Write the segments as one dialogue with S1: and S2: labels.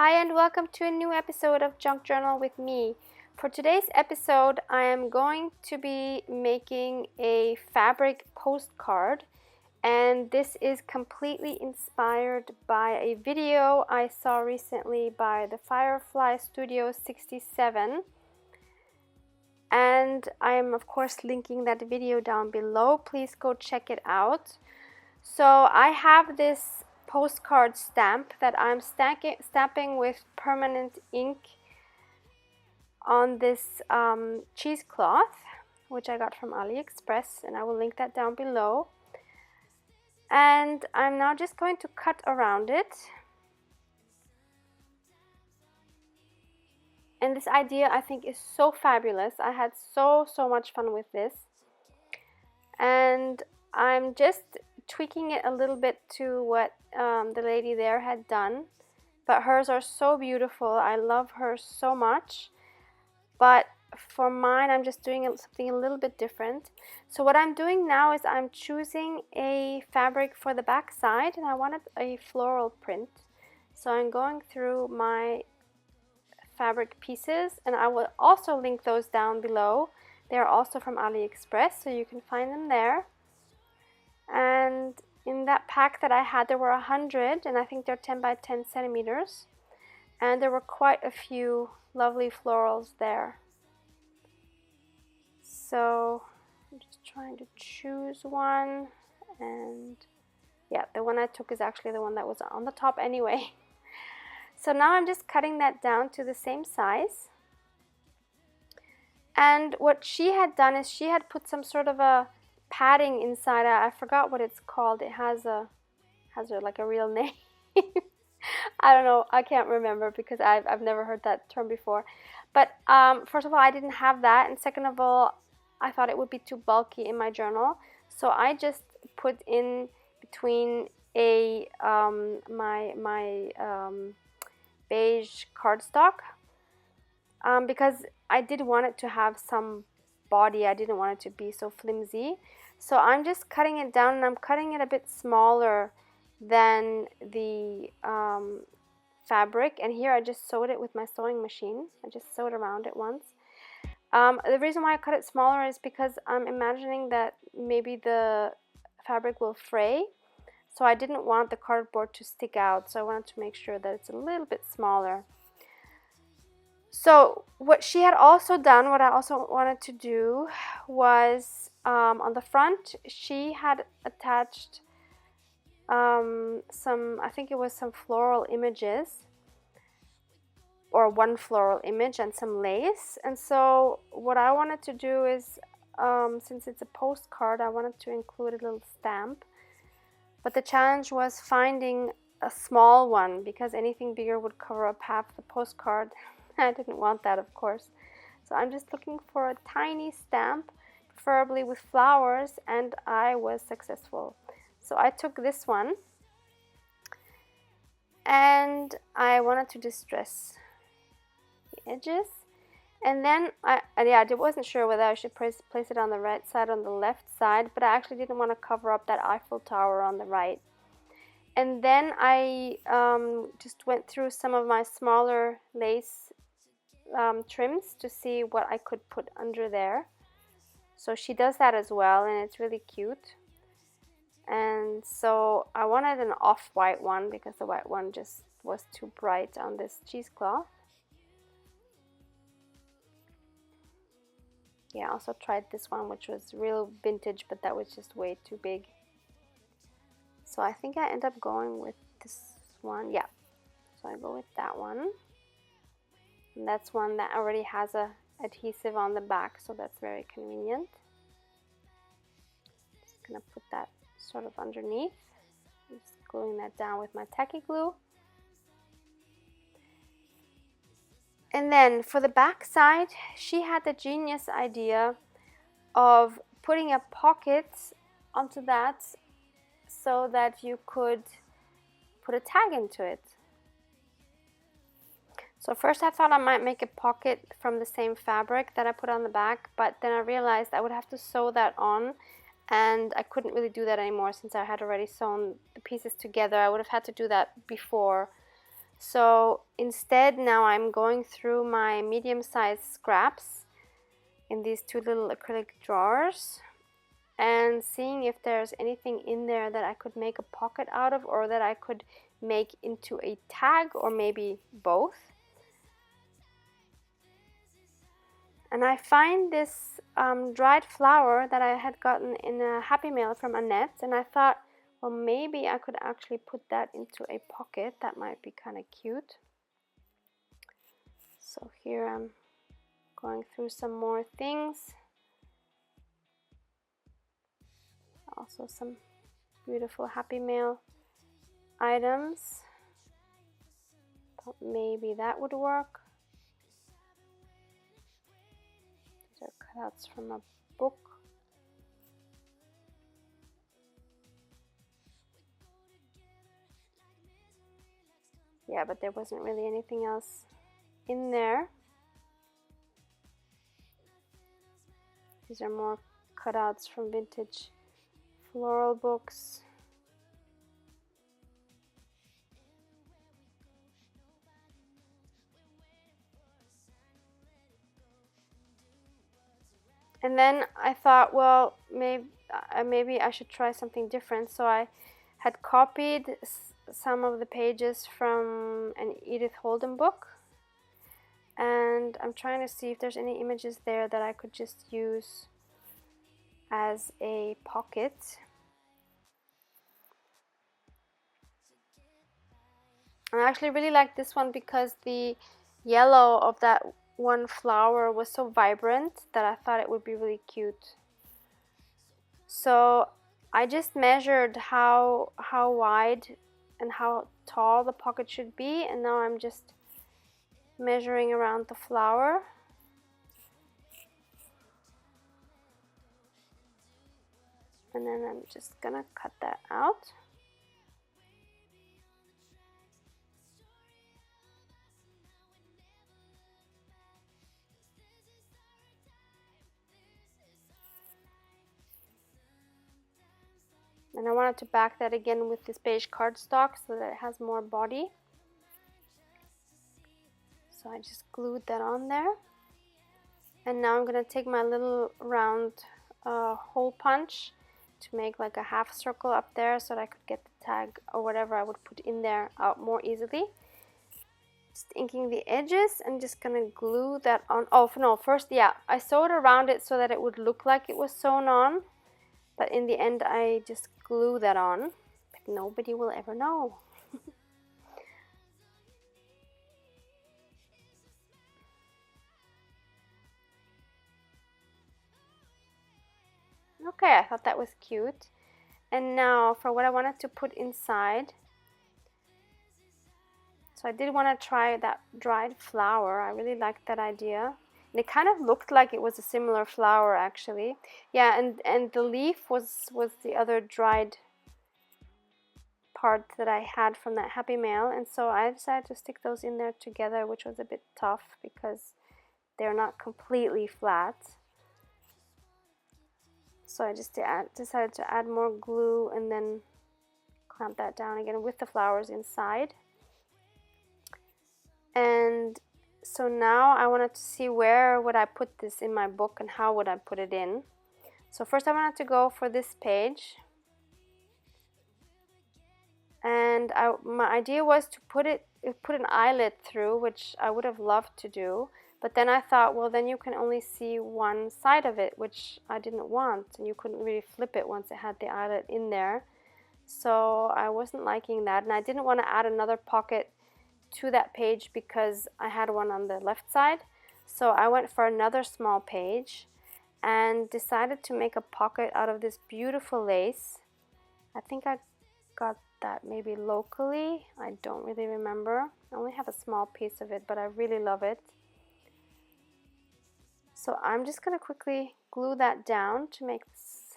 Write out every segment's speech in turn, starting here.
S1: Hi and welcome to a new episode of Junk Journal with me. For today's episode, I am going to be making a fabric postcard, and this is completely inspired by a video I saw recently by the Firefly Studio 67. And I am of course linking that video down below. Please go check it out. So I have this postcard stamp that I'm stamping with permanent ink on this cheesecloth, which I got from AliExpress, and I will link that down below. And I'm now just going to cut around it. And this idea I think is so fabulous. I had so much fun with this. And I'm just tweaking it a little bit to what the lady there had done, but hers are so beautiful. I love her so much, but for mine I'm just doing something a little bit different. So what I'm doing now is I'm choosing a fabric for the back side, and I wanted a floral print. So I'm going through my fabric pieces, and I will also link those down below. They are also from AliExpress, so you can find them there. And in that pack that I had, there were 100, and I think they're 10 by 10 centimeters. And there were quite a few lovely florals there. So I'm just trying to choose one. And yeah, the one I took is actually the one that was on the top anyway. So now I'm just cutting that down to the same size. And what she had done is she had put some sort of a padding inside. I forgot what it's called. It has like a real name. I don't know. I can't remember because I've never heard that term before. But first of all, I didn't have that, and second of all, I thought it would be too bulky in my journal. So I just put in between a my beige cardstock because I did want it to have some body. I didn't want it to be so flimsy. So I'm just cutting it down, and I'm cutting it a bit smaller than the fabric. And here I just sewed it with my sewing machine. I just sewed around it once. The reason why I cut it smaller is because I'm imagining that maybe the fabric will fray. So I didn't want the cardboard to stick out. So I wanted to make sure that it's a little bit smaller. So what she had also done, what I also wanted to do, was on the front she had attached I think it was some floral images, or one floral image and some lace. And so what I wanted to do is, since it's a postcard, I wanted to include a little stamp. But the challenge was finding a small one, because anything bigger would cover up half the postcard. I didn't want that, of course. So I'm just looking for a tiny stamp, preferably with flowers, and I was successful. So I took this one, and I wanted to distress the edges. And then I wasn't sure whether I should place it on the right side or on the left side, but I actually didn't want to cover up that Eiffel Tower on the right. And then I just went through some of my smaller lace trims to see what I could put under there. So she does that as well, and it's really cute. And so I wanted an off-white one because the white one just was too bright on this cheesecloth. Yeah, I also tried this one, which was real vintage, but that was just way too big. So I think I end up going with this one. Yeah, so I go with that one. And that's one that already has a adhesive on the back, so that's very convenient. Just gonna put that sort of underneath. I'm just gluing that down with my tacky glue. And then for the back side, she had the genius idea of putting a pocket onto that so that you could put a tag into it. So first I thought I might make a pocket from the same fabric that I put on the back, but then I realized I would have to sew that on, and I couldn't really do that anymore since I had already sewn the pieces together. I would have had to do that before. So instead now I'm going through my medium-sized scraps in these two little acrylic drawers and seeing if there's anything in there that I could make a pocket out of, or that I could make into a tag, or maybe both. And I find this dried flower that I had gotten in a Happy Mail from Annette, and I thought, well, maybe I could actually put that into a pocket. That might be kind of cute. So here I'm going through some more things. Also some beautiful Happy Mail items. Thought maybe that would work. These are cutouts from a book. Yeah, but there wasn't really anything else in there. These are more cutouts from vintage floral books. And then I thought, well, maybe I should try something different. So I had copied some of the pages from an Edith Holden book, and I'm trying to see if there's any images there that I could just use as a pocket. I actually really like this one because the yellow of that one flower was so vibrant that I thought it would be really cute. So I just measured how wide and how tall the pocket should be, and now I'm just measuring around the flower. And then I'm just gonna cut that out. And I wanted to back that again with this beige cardstock so that it has more body. So I just glued that on there. And now I'm going to take my little round hole punch to make like a half circle up there so that I could get the tag or whatever I would put in there out more easily. Just inking the edges and just going to glue that on. Oh, no, first, yeah, I sewed around it so that it would look like it was sewn on. But in the end, I just glue that on. But nobody will ever know. Okay, I thought that was cute. And now for what I wanted to put inside. So I did want to try that dried flower. I really liked that idea. And it kind of looked like it was a similar flower actually. Yeah, and the leaf was the other dried part that I had from that Happy Mail. And so I decided to stick those in there together, which was a bit tough because they're not completely flat. So I just decided to add more glue and then clamp that down again with the flowers inside. And so now I wanted to see where would I put this in my book and how would I put it in. So first I wanted to go for this page. And my idea was to put an eyelet through, which I would have loved to do. But then I thought, well, then you can only see one side of it, which I didn't want. And you couldn't really flip it once it had the eyelet in there. So I wasn't liking that. And I didn't want to add another pocket to that page because I had one on the left side. So I went for another small page and decided to make a pocket out of this beautiful lace. I think I got that maybe locally. I don't really remember. I only have a small piece of it, but I really love it. So I'm just going to quickly glue that down to make this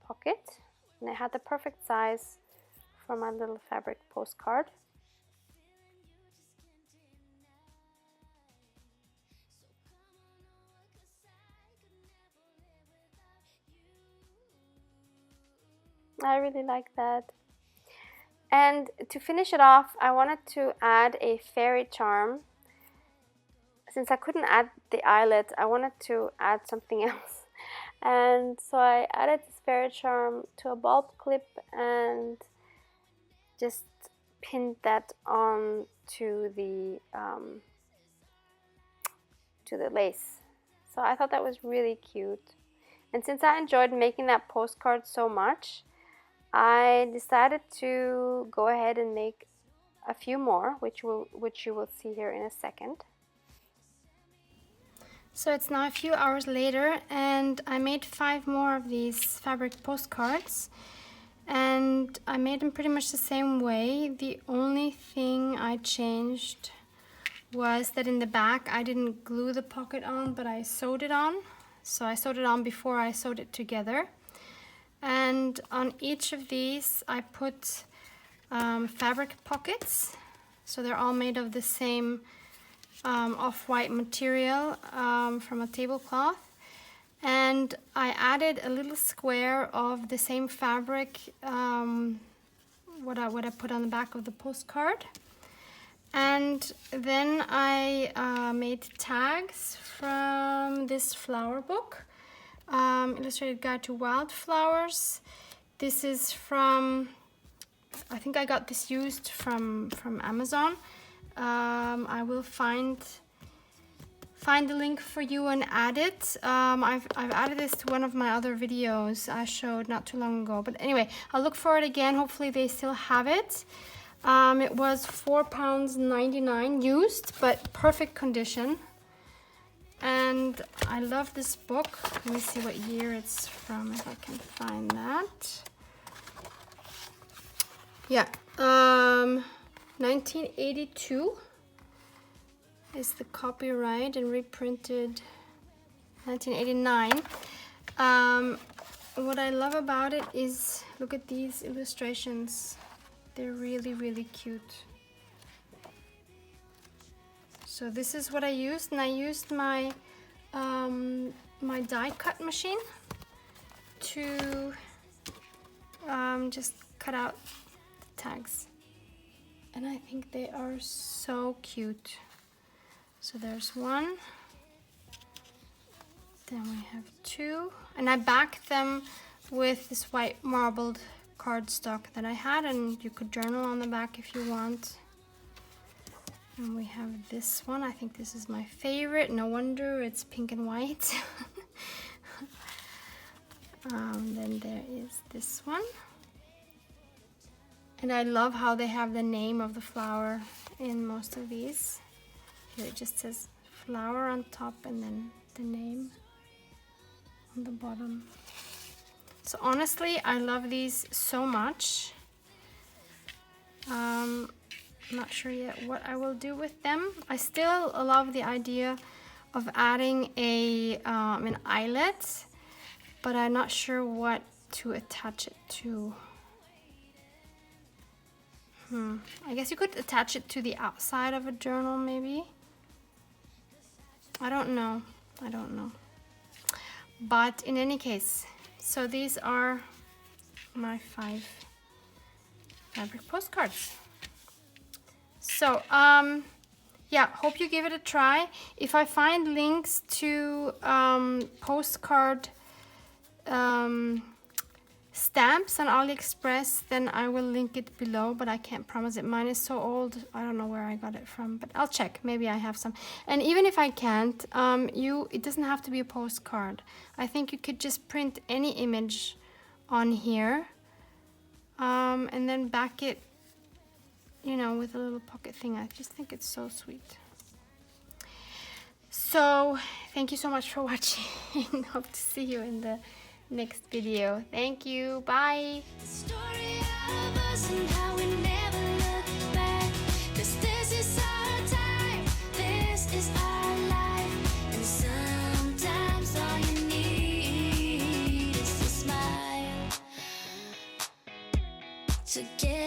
S1: pocket. And it had the perfect size for my little fabric postcard. I really like that. And to finish it off, I wanted to add a fairy charm. Since I couldn't add the eyelet, I wanted to add something else. And so I added this fairy charm to a bulb clip and just pinned that on to the lace. So I thought that was really cute. And since I enjoyed making that postcard so much, I decided to go ahead and make a few more, which you will see here in a second. So it's now a few hours later, and I made 5 more of these fabric postcards, and I made them pretty much the same way. The only thing I changed was that in the back I didn't glue the pocket on, but I sewed it on. So I sewed it on before I sewed it together. And on each of these I put fabric pockets. So they're all made of the same off-white material from a tablecloth. And I added a little square of the same fabric, what I put on the back of the postcard. And then I made tags from this flower book, Illustrated Guide to Wildflowers. This is from, I think I got this used from Amazon. I will find the link for you and add it. I've added this to one of my other videos I showed not too long ago. But anyway, I'll look for it again. Hopefully they still have it. It was £4.99 used, but perfect condition. And I love this book. Let me see what year it's from, if I can find that. Yeah, 1982 is the copyright, and reprinted 1989. What I love about it is, look at these illustrations. They're really, really cute. So this is what I used, and I used my my die cut machine to just cut out the tags. And I think they are so cute. So there's one, then we have 2, and I backed them with this white marbled cardstock that I had, and you could journal on the back if you want. And we have this one. I think this is my favorite. No wonder it's pink and white. Then there is this one. And I love how they have the name of the flower in most of these. Here it just says flower on top and then the name on the bottom. So honestly, I love these so much. I'm not sure yet what I will do with them. I still love the idea of adding an eyelet, but I'm not sure what to attach it to. I guess you could attach it to the outside of a journal, maybe. I don't know. But in any case, so these are my 5 fabric postcards. So, yeah, hope you give it a try. If I find links to postcard stamps on AliExpress, then I will link it below, but I can't promise it. Mine is so old, I don't know where I got it from, but I'll check. Maybe I have some. And even if I can't, it doesn't have to be a postcard. I think you could just print any image on here, and then back it, you know, with a little pocket thing. I just think it's so sweet. So thank you so much for watching. Hope to see you in the next video. Thank you. Bye.
S2: The story of us and how we never look back. 'Cause this is our time, this is our life. And sometimes all you need is a smile to get